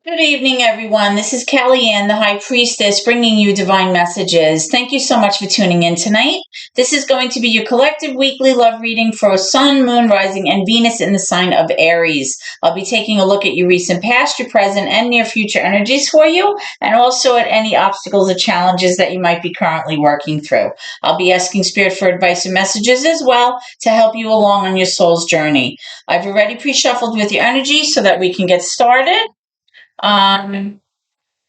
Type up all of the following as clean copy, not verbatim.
Good evening, everyone. This is Kellyanne, the High Priestess, bringing you divine messages. Thank you so much for tuning in tonight. This is going to be your collective weekly love reading for Sun, Moon, Rising, and Venus in the sign of Aries. I'll be taking a look at your recent past, your present, and near future energies for you, and also at any obstacles or challenges that you might be currently working through. I'll be asking Spirit for advice and messages as well to help you along on your soul's journey. I've already pre-shuffled with your energy so that we can get started. And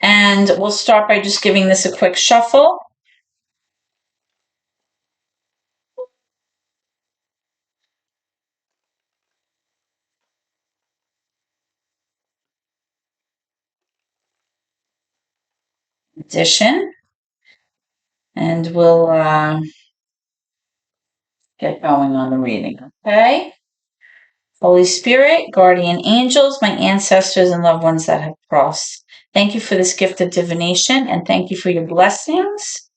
we'll start by just giving this a quick shuffle. Addition. And we'll get going on the reading, okay? Holy Spirit, guardian angels, my ancestors and loved ones that have crossed. Thank you for this gift of divination, and thank you for your blessings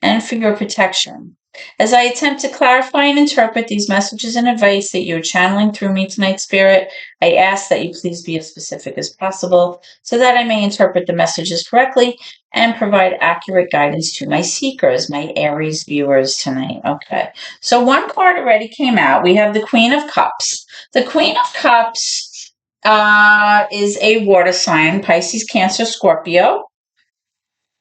and for your protection. As I attempt to clarify and interpret these messages and advice that you're channeling through me tonight, Spirit, I ask that you please be as specific as possible so that I may interpret the messages correctly and provide accurate guidance to my seekers, my Aries viewers tonight. Okay, so one card already came out. We have the Queen of Cups. The Queen of Cups is a water sign, Pisces, Cancer, Scorpio.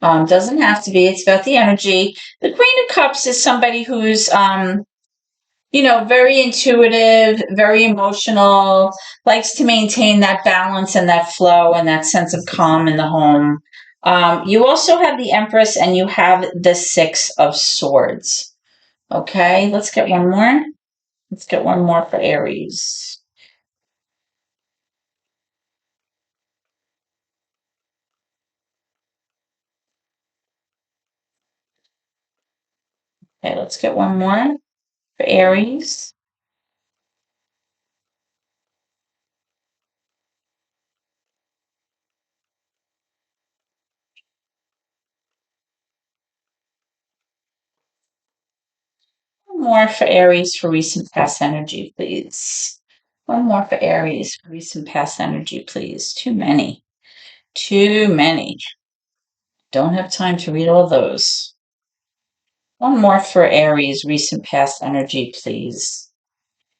Doesn't have to be. It's about the energy. The Queen of Cups is somebody who's, very intuitive, very emotional, likes to maintain that balance and that flow and that sense of calm in the home. You also have the Empress and you have the Six of Swords. Okay, let's get one more. Let's get one more for Aries. Okay, let's get one more for Aries. One more for Aries for recent past energy, please. One more for Aries for recent past energy, please. Too many. Too many. Don't have time to read all those. One more for Aries, recent past energy, please.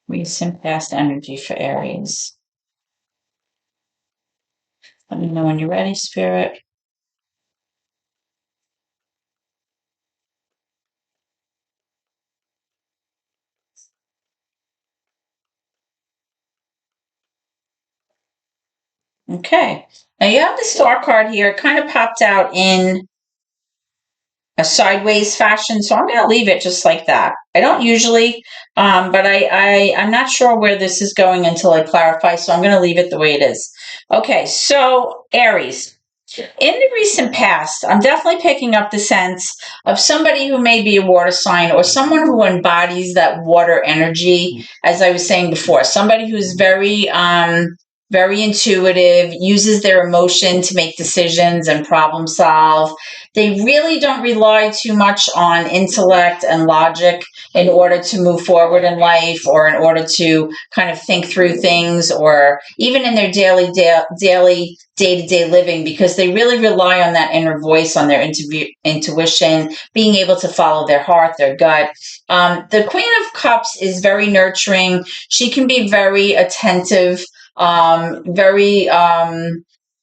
Recent past energy for Aries. Let me know when you're ready, Spirit. Okay. Now you have the star card here. It kind of popped out in a sideways fashion, so I'm going to leave it just like that. I don't usually, but I'm not sure where this is going until I clarify, so I'm going to leave it the way it is. Okay, so Aries. In the recent past, I'm definitely picking up the sense of somebody who may be a water sign or someone who embodies that water energy, as I was saying before, somebody who's very intuitive, uses their emotion to make decisions and problem solve. They really don't rely too much on intellect and logic in order to move forward in life or in order to kind of think through things or even in their daily day-to-day living, because they really rely on that inner voice, on their intuition, being able to follow their heart, their gut. The Queen of Cups is very nurturing. She can be very attentive, very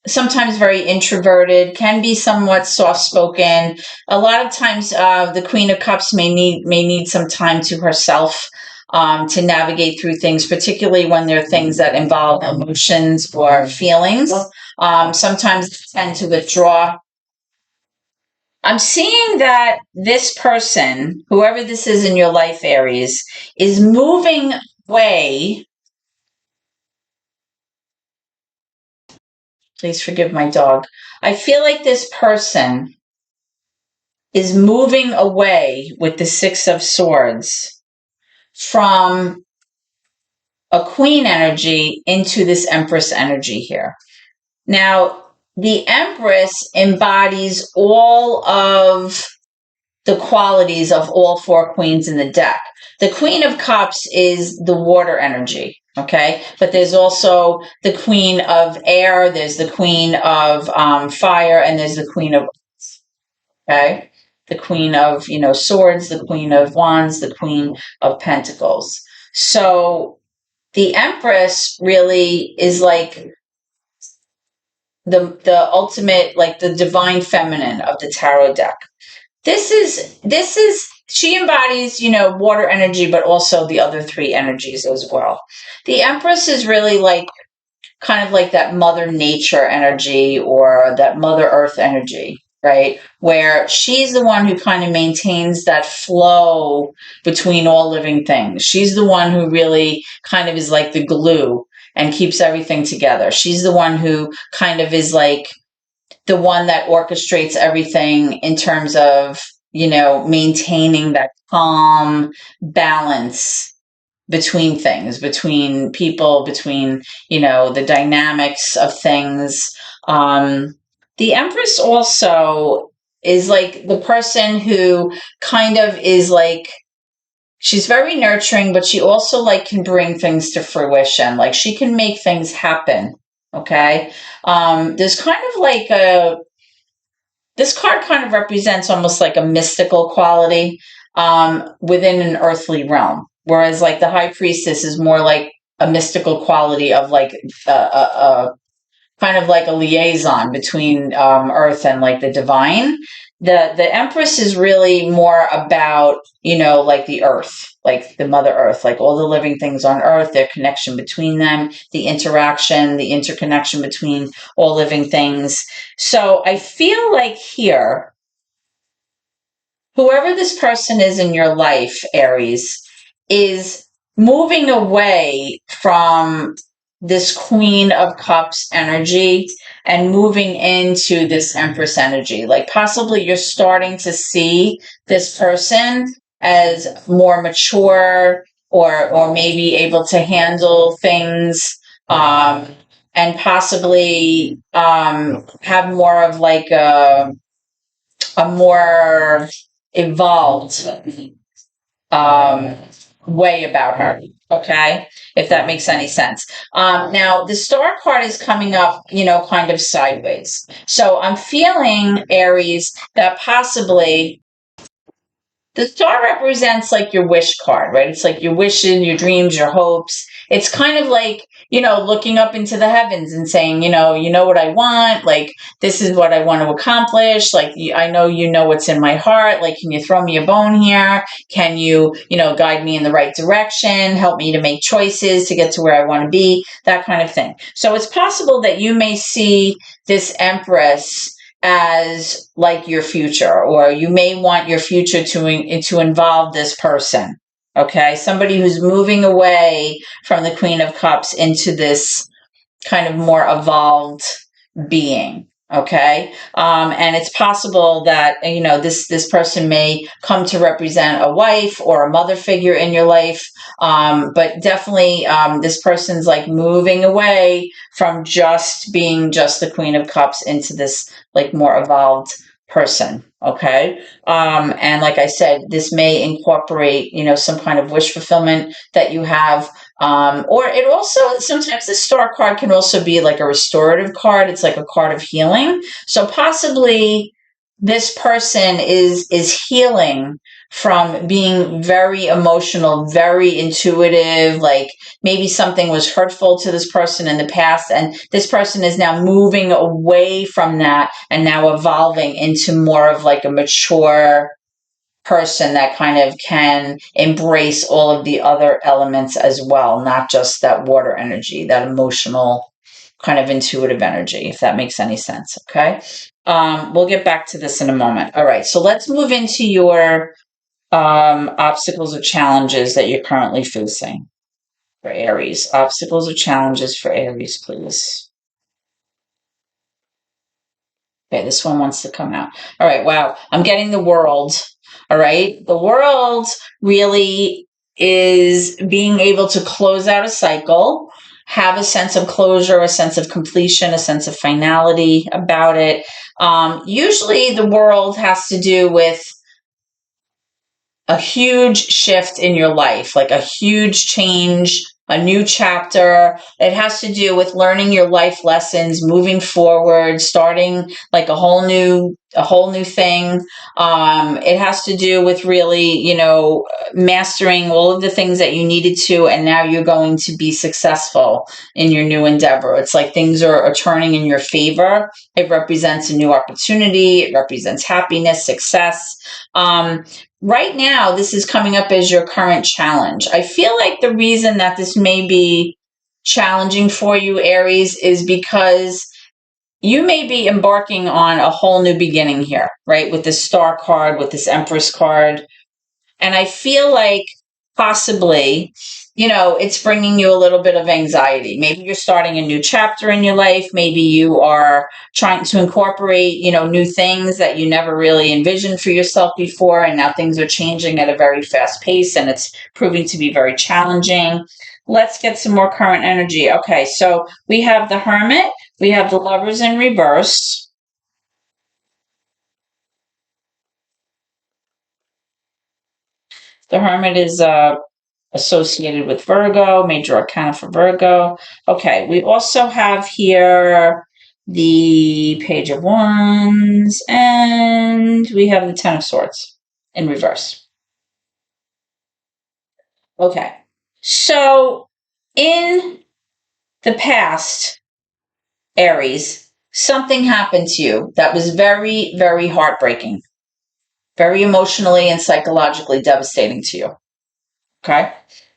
sometimes very introverted, can be somewhat soft-spoken. A lot of times the Queen of Cups may need some time to herself to navigate through things, particularly when there are things that involve emotions or feelings. Sometimes tend to withdraw. I'm seeing that this person, whoever this is in your life, Aries, is moving away. Please forgive my dog. I feel like this person is moving away with the Six of Swords from a Queen energy into this Empress energy here. Now, the Empress embodies all of the qualities of all four queens in the deck. The Queen of Cups is the water energy. Okay, but there's also the queen of air, there's the queen of fire, and there's the queen of, okay, the queen of, swords, the queen of wands, the queen of pentacles. So the empress really is like the ultimate, like the divine feminine of the tarot deck. This is she embodies, water energy, but also the other three energies as well. The empress is really like kind of like that mother nature energy or that mother earth energy, right? Where she's the one who kind of maintains that flow between all living things. She's the one who really kind of is like the glue and keeps everything together. She's the one who kind of is like the one that orchestrates everything in terms of, maintaining that calm balance between things, between people, between, the dynamics of things. The Empress also is like the person who kind of is like, she's very nurturing, but she also like can bring things to fruition. Like she can make things happen. Okay. There's kind of like this card kind of represents almost like a mystical quality within an earthly realm, whereas like the high priestess is more like a mystical quality of like a kind of like a liaison between earth and like the divine. The empress is really more about, like the earth, like the mother earth, like all the living things on earth, their connection between them, the interaction, the interconnection between all living things. So I feel like here, whoever this person is in your life, Aries, is moving away from this Queen of Cups energy and moving into this Empress energy. Like possibly you're starting to see this person as more mature or maybe able to handle things and possibly have more of like a more evolved um, way about her. Okay, if that makes any sense. Now, the star card is coming up, kind of sideways. So I'm feeling, Aries, that possibly the star represents like your wish card, right? It's like your wishes, your dreams, your hopes. It's kind of like, looking up into the heavens and saying, you know what I want, like this is what I want to accomplish. Like I know what's in my heart. Like, can you throw me a bone here? Can you, guide me in the right direction, help me to make choices to get to where I want to be, that kind of thing. So it's possible that you may see this Empress as like your future, or you may want your future to involve this person. Okay, somebody who's moving away from the Queen of Cups into this kind of more evolved being. Okay, and it's possible that this person may come to represent a wife or a mother figure in your life, but definitely this person's like moving away from just being just the Queen of Cups into this like more evolved person. Okay, and like I said, this may incorporate some kind of wish fulfillment that you have. Or it also, sometimes the star card can also be like a restorative card. It's like a card of healing. So possibly this person is healing from being very emotional, very intuitive, like maybe something was hurtful to this person in the past, and this person is now moving away from that and now evolving into more of like a mature person that kind of can embrace all of the other elements as well, not just that water energy, that emotional kind of intuitive energy, if that makes any sense. Okay. We'll get back to this in a moment. All right. So let's move into your obstacles or challenges that you're currently facing for Aries. Obstacles or challenges for Aries, please. Okay, this one wants to come out. All right, wow. I'm getting the world. All right. The world really is being able to close out a cycle, have a sense of closure, a sense of completion, a sense of finality about it. Usually the world has to do with a huge shift in your life, like a huge change a new chapter. It has to do with learning your life lessons, moving forward, starting like a whole new thing. It has to do with really, mastering all of the things that you needed to, and now you're going to be successful in your new endeavor. It's like things are turning in your favor. It represents a new opportunity. It represents happiness, success. Right now, this is coming up as your current challenge. I feel like the reason that this may be challenging for you, Aries, is because you may be embarking on a whole new beginning here, right? With this Star card, with this Empress card. And I feel like possibly, it's bringing you a little bit of anxiety. Maybe you're starting a new chapter in your life. Maybe you are trying to incorporate, new things that you never really envisioned for yourself before. And now things are changing at a very fast pace and it's proving to be very challenging. Let's get some more current energy. Okay, so we have the Hermit. We have the Lovers in reverse. The Hermit is associated with Virgo, major arcana for Virgo. Okay, we also have here the Page of Wands, and we have the Ten of Swords in reverse. Okay, so in the past, Aries, something happened to you that was very, very heartbreaking, very emotionally and psychologically devastating to you. Okay.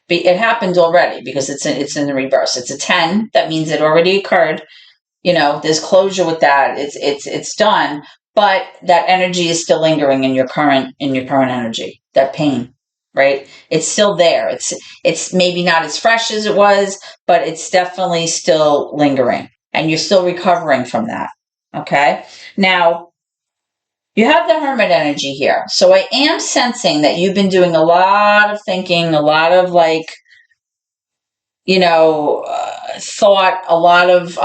It happened already because it's in the reverse. It's a 10. That means it already occurred. There's closure with that. It's done. But that energy is still lingering in your current energy. That pain, right? It's still there. It's maybe not as fresh as it was, but it's definitely still lingering. And you're still recovering from that. Okay. Now, you have the Hermit energy here. So I am sensing that you've been doing a lot of thinking, a lot of thought, a lot of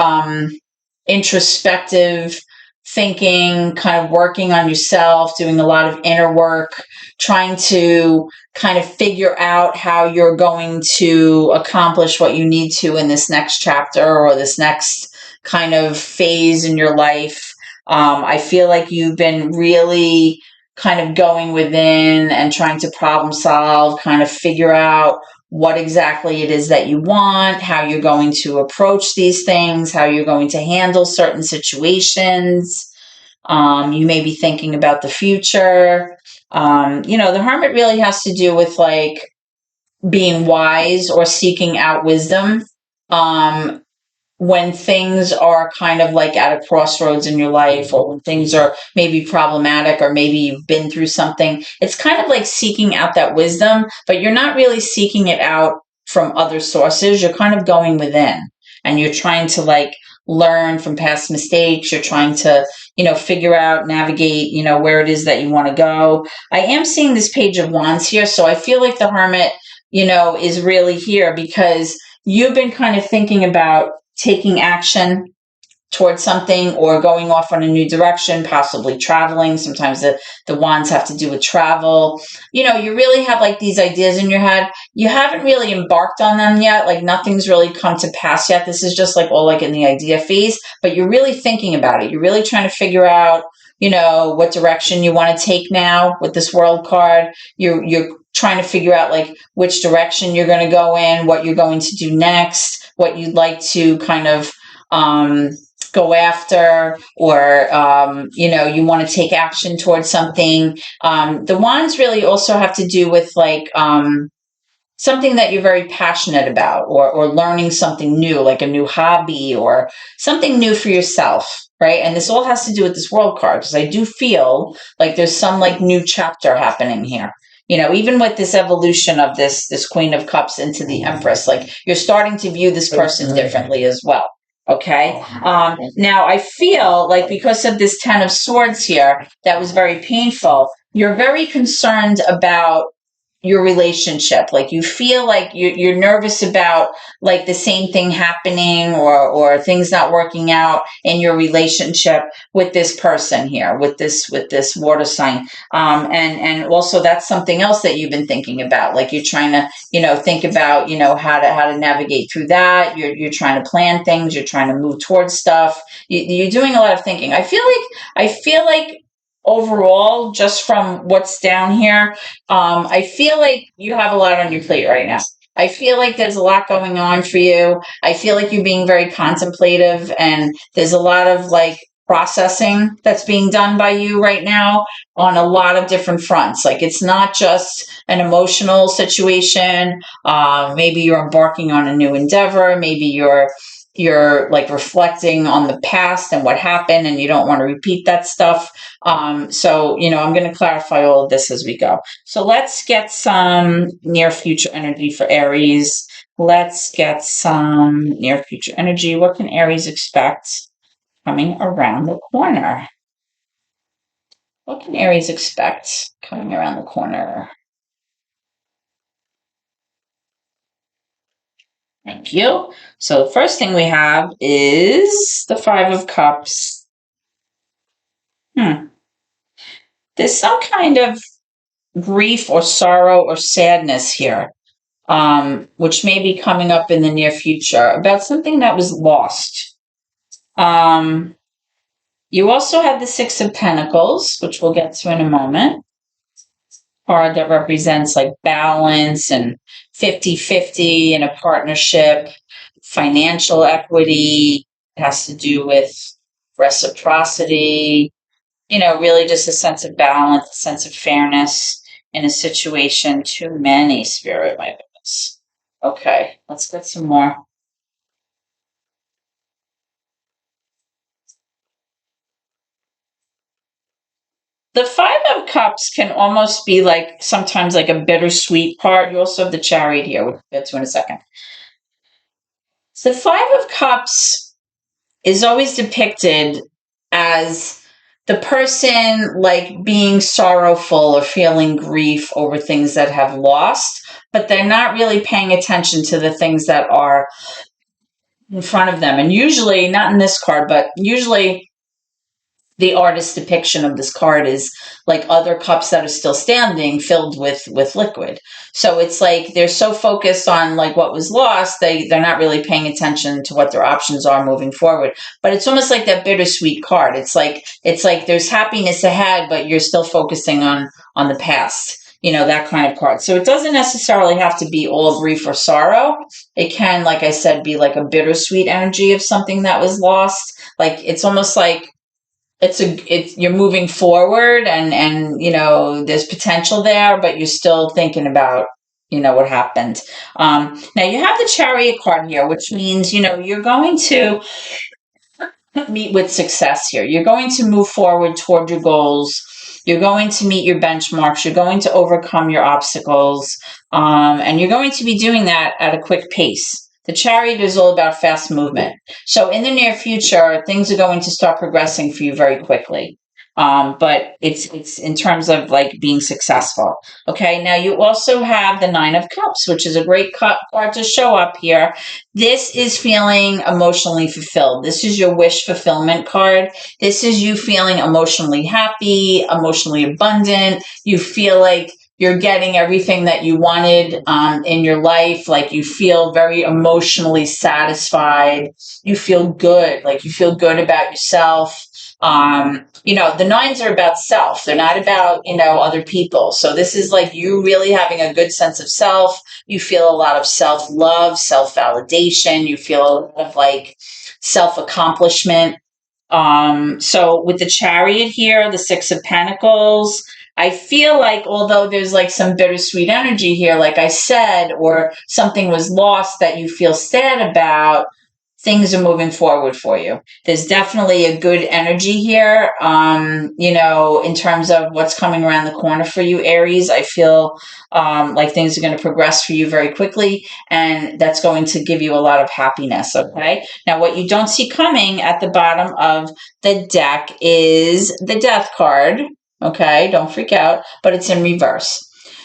introspective thinking, kind of working on yourself, doing a lot of inner work, trying to kind of figure out how you're going to accomplish what you need to in this next chapter or this next kind of phase in your life. I feel like you've been really kind of going within and trying to problem solve, kind of figure out what exactly it is that you want, how you're going to approach these things, how you're going to handle certain situations. You may be thinking about the future. The Hermit really has to do with like being wise or seeking out wisdom. When things are kind of like at a crossroads in your life, or when things are maybe problematic, or maybe you've been through something, it's kind of like seeking out that wisdom, but you're not really seeking it out from other sources. You're kind of going within and you're trying to like learn from past mistakes. You're trying to, figure out, navigate, where it is that you want to go. I am seeing this Page of Wands here. So I feel like the Hermit, is really here because you've been kind of thinking about taking action towards something or going off on a new direction, possibly traveling. Sometimes the wands have to do with travel. You really have like these ideas in your head. You haven't really embarked on them yet. Like nothing's really come to pass yet. This is just like all like in the idea phase, but you're really thinking about it. You're really trying to figure out, what direction you want to take now with this World card. You're trying to figure out like which direction you're going to go in, what you're going to do next, what you'd like to kind of go after, or you want to take action towards something. The wands really also have to do with like something that you're very passionate about, or learning something new, like a new hobby or something new for yourself, right? And this all has to do with this World card, because I do feel like there's some like new chapter happening here. Even with this evolution of this Queen of Cups into the Empress, like you're starting to view this person differently as well. Okay. Now I feel like because of this Ten of Swords here, that was very painful. You're very concerned about your relationship. Like you feel like you're nervous about like the same thing happening, or things not working out in your relationship with this person here, with this water sign. And also that's something else that you've been thinking about. Like you're trying to, think about, how to navigate through that. You're trying to plan things. You're trying to move towards stuff. You're doing a lot of thinking. I feel like overall, just from what's down here, I feel like you have a lot on your plate right now. I feel like there's a lot going on for you. I feel like you're being very contemplative, and there's a lot of like processing that's being done by you right now on a lot of different fronts. Like it's not just an emotional situation. Maybe you're embarking on a new endeavor. Maybe you're like reflecting on the past and what happened, and you don't want to repeat that stuff. So, I'm going to clarify all of this as we go. So let's get some near future energy for Aries. Let's get some near future energy. What can Aries expect coming around the corner? What can Aries expect coming around the corner? Thank you. So the first thing we have is the Five of Cups. There's some kind of grief or sorrow or sadness here, which may be coming up in the near future about something that was lost. You also have the Six of Pentacles, which we'll get to in a moment. Card that represents like balance and 50-50 in a partnership, financial equity. It has to do with reciprocity, really just a sense of balance, a sense of fairness in a situation. Too many, Spirit, my goodness. Okay, let's get some more. The Five of Cups can almost be like sometimes like a bittersweet part. You also have the Chariot here, which we'll get to in a second. So the Five of Cups is always depicted as the person like being sorrowful or feeling grief over things that have lost, but they're not really paying attention to the things that are in front of them. And usually, not in this card, but usually the artist's depiction of this card is like other cups that are still standing filled with liquid. So it's like they're so focused on like what was lost, they're not really paying attention to what their options are moving forward. But it's almost like that bittersweet card. It's like there's happiness ahead, but you're still focusing on the past. That kind of card. So it doesn't necessarily have to be all grief or sorrow. It can, like I said, be like a bittersweet energy of something that was lost. Like it's almost like you're moving forward, and there's potential there, but you're still thinking about what happened. Now you have the Chariot card here, which means you're going to meet with success here. You're going to move forward toward your goals. You're going to meet your benchmarks. You're going to overcome your obstacles, and you're going to be doing that at a quick pace. The Chariot is all about fast movement. So in the near future, things are going to start progressing for you very quickly. But it's in terms of like being successful. Okay, now you also have the Nine of Cups, which is a great card to show up here. This is feeling emotionally fulfilled. This is your wish fulfillment card. This is you feeling emotionally happy, emotionally abundant. You feel like you're getting everything that you wanted in your life. Like you feel very emotionally satisfied. You feel good. Like you feel good about yourself. The nines are about self. They're not about, other people. So this is like you really having a good sense of self. You feel a lot of self-love, self-validation. You feel a lot of like self-accomplishment. So with the Chariot here, the Six of Pentacles, I feel like although there's like some bittersweet energy here, like I said, or something was lost that you feel sad about, things are moving forward for you. There's definitely a good energy here, in terms of what's coming around the corner for you, Aries. I feel like things are going to progress for you very quickly, and that's going to give you a lot of happiness, okay? Now, what you don't see coming at the bottom of the deck is the Death card, okay? Don't freak out, but it's in reverse.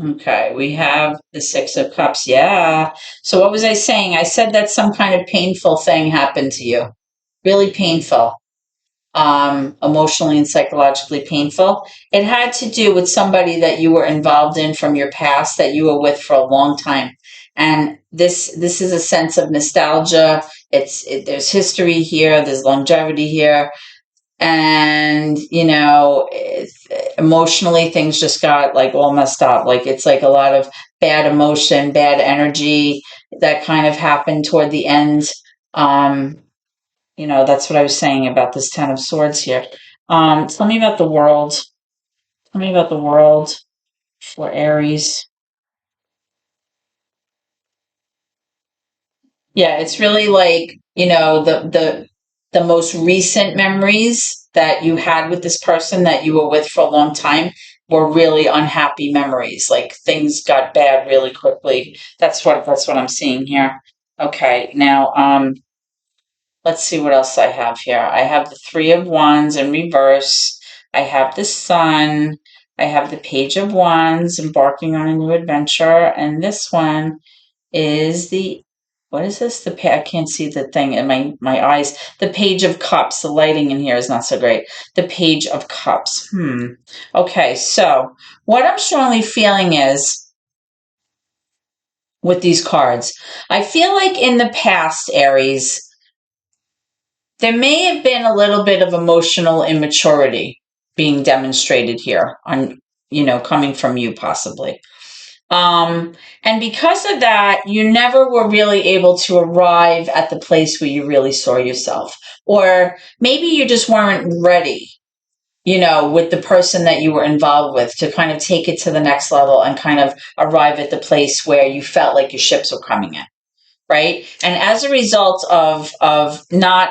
Okay, we have the Six of Cups. Yeah. So what was I saying? I said that some kind of painful thing happened to you. Really painful. Emotionally and psychologically painful. It had to do with somebody that you were involved in from your past that you were with for a long time. And this is a sense of nostalgia. There's history here, there's longevity here, and emotionally things just got like all messed up. Like it's like a lot of bad emotion, bad energy that kind of happened toward the end. um that's what I was saying about this Ten of Swords here. Tell me about the world. Tell me about the world for Aries. Yeah, it's really like, the most recent memories that you had with this person that you were with for a long time were really unhappy memories. Like things got bad really quickly. That's what I'm seeing here. Okay, now let's see what else I have here. I have the Three of Wands in reverse. I have the Sun. I have the Page of Wands, embarking on a new adventure. And this one is the, what is this? I can't see the thing in my eyes. The Page of Cups. The lighting in here is not so great. The Page of Cups. Okay, so what I'm strongly feeling is with these cards, I feel like in the past, Aries, there may have been a little bit of emotional immaturity being demonstrated here on, coming from you possibly. And because of that, you never were really able to arrive at the place where you really saw yourself. Or maybe you just weren't ready, with the person that you were involved with to kind of take it to the next level and kind of arrive at the place where you felt like your ships were coming in. Right. And as a result of not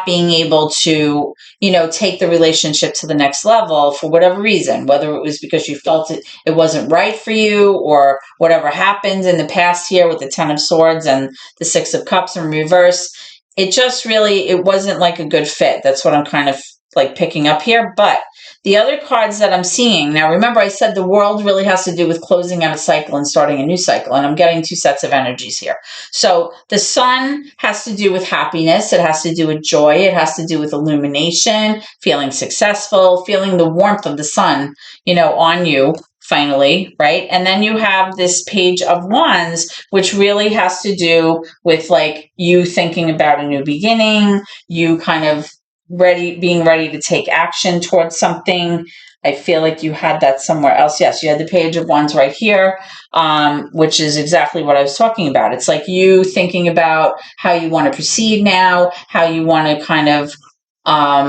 being able to, take the relationship to the next level for whatever reason, whether it was because you felt it wasn't right for you or whatever happened in the past year with the Ten of Swords and the Six of Cups in reverse. It just really, it wasn't like a good fit. That's what I'm kind of like picking up here. But the other cards that I'm seeing now, remember I said the world really has to do with closing out a cycle and starting a new cycle. And I'm getting two sets of energies here. So the Sun has to do with happiness. It has to do with joy. It has to do with illumination, feeling successful, feeling the warmth of the sun, on you finally, right? And then you have this Page of Wands, which really has to do with like you thinking about a new beginning, you kind of being ready to take action towards something. I feel like you had that somewhere else. Yes, you had the Page of Wands right here, which is exactly what I was talking about. It's like you thinking about how you want to proceed now, how you want to kind of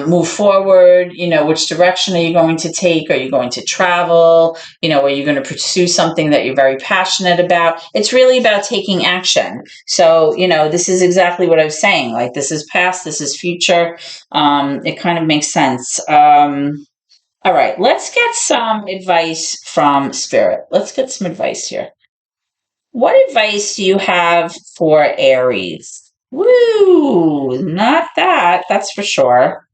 move forward, which direction are you going to take? Are you going to travel? Are you going to pursue something that you're very passionate about? It's really about taking action. So, this is exactly what I was saying. Like, this is past, this is future. It kind of makes sense. All right, let's get some advice from Spirit. Let's get some advice here. What advice do you have for Aries? Woo, not that, that's for sure.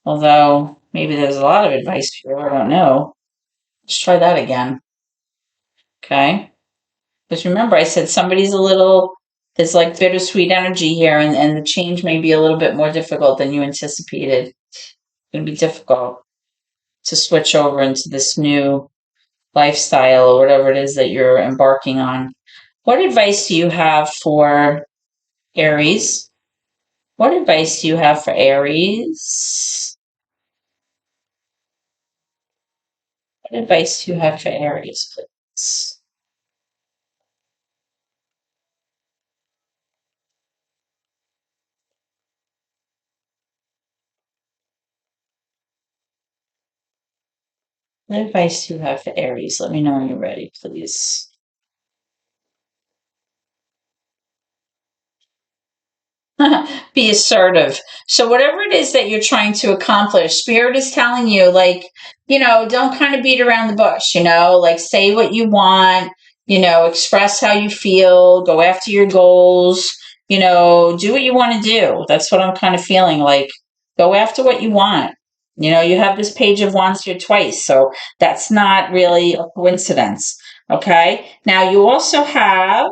Although maybe there's a lot of advice here, I don't know. Let's try that again. Okay. Because remember, I said there's like bittersweet energy here, and the change may be a little bit more difficult than you anticipated. It's going to be difficult to switch over into this new lifestyle or whatever it is that you're embarking on. What advice do you have for Aries? What advice do you have for Aries? What advice do you have for Aries, please? What advice do you have for Aries? Let me know when you're ready, please. Be assertive. So, whatever it is that you're trying to accomplish, Spirit is telling you, like, don't kind of beat around the bush, like say what you want, express how you feel, go after your goals, do what you want to do. That's what I'm kind of feeling like. Go after what you want. You have this Page of Wands here twice, so that's not really a coincidence. Okay. Now you also have,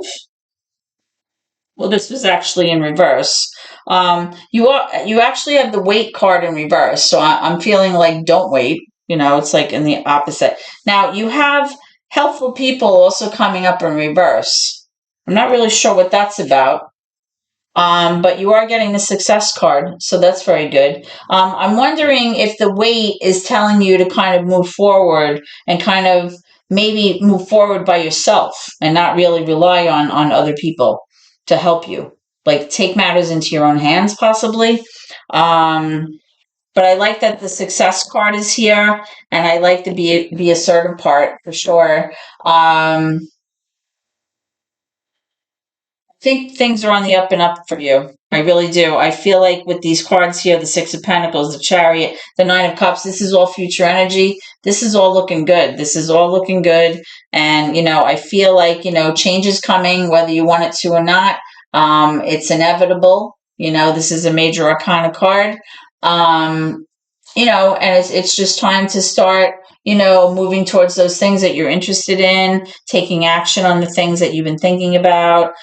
well, this was actually in reverse. You actually have the wait card in reverse, so I'm feeling like don't wait. It's like in the opposite. Now you have helpful people also coming up in reverse. I'm not really sure what that's about. But you are getting the success card, so that's very good. I'm wondering if the weight is telling you to kind of move forward and kind of maybe move forward by yourself and not really rely on other people to help you. Like take matters into your own hands, possibly. Um, but I like that the success card is here, and I like the be assertive part for sure. Think things are on the up and up for you. I really do. I feel like with these cards here, the Six of Pentacles, the Chariot, the Nine of Cups, this is all future energy. This is all looking good. This is all looking good. And, I feel like, change is coming, whether you want it to or not. It's inevitable. This is a major arcana card. And it's just time to start, moving towards those things that you're interested in, taking action on the things that you've been thinking about,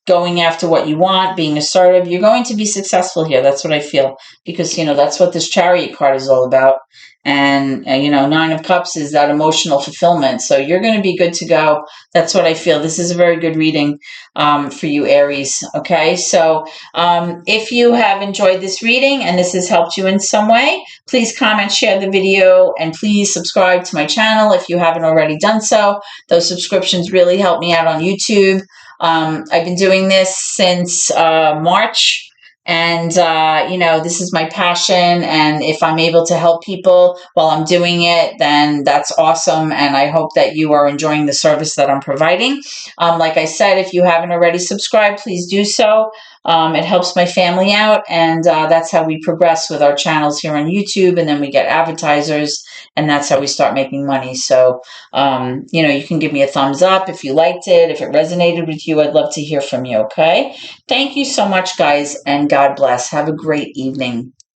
going after what you want, being assertive. You're going to be successful here. That's what I feel, because, that's what this Chariot card is all about. And, Nine of Cups is that emotional fulfillment. So you're going to be good to go. That's what I feel. This is a very good reading for you, Aries. Okay. So if you have enjoyed this reading and this has helped you in some way, please comment, share the video, and please subscribe to my channel if you haven't already done so. Those subscriptions really help me out on YouTube. I've been doing this since March. And, this is my passion. And if I'm able to help people while I'm doing it, then that's awesome. And I hope that you are enjoying the service that I'm providing. Like I said, if you haven't already subscribed, please do so. It helps my family out. And that's how we progress with our channels here on YouTube. And then we get advertisers. And that's how we start making money. So, you can give me a thumbs up if you liked it. If it resonated with you, I'd love to hear from you. Okay. Thank you so much, guys, and God bless. Have a great evening.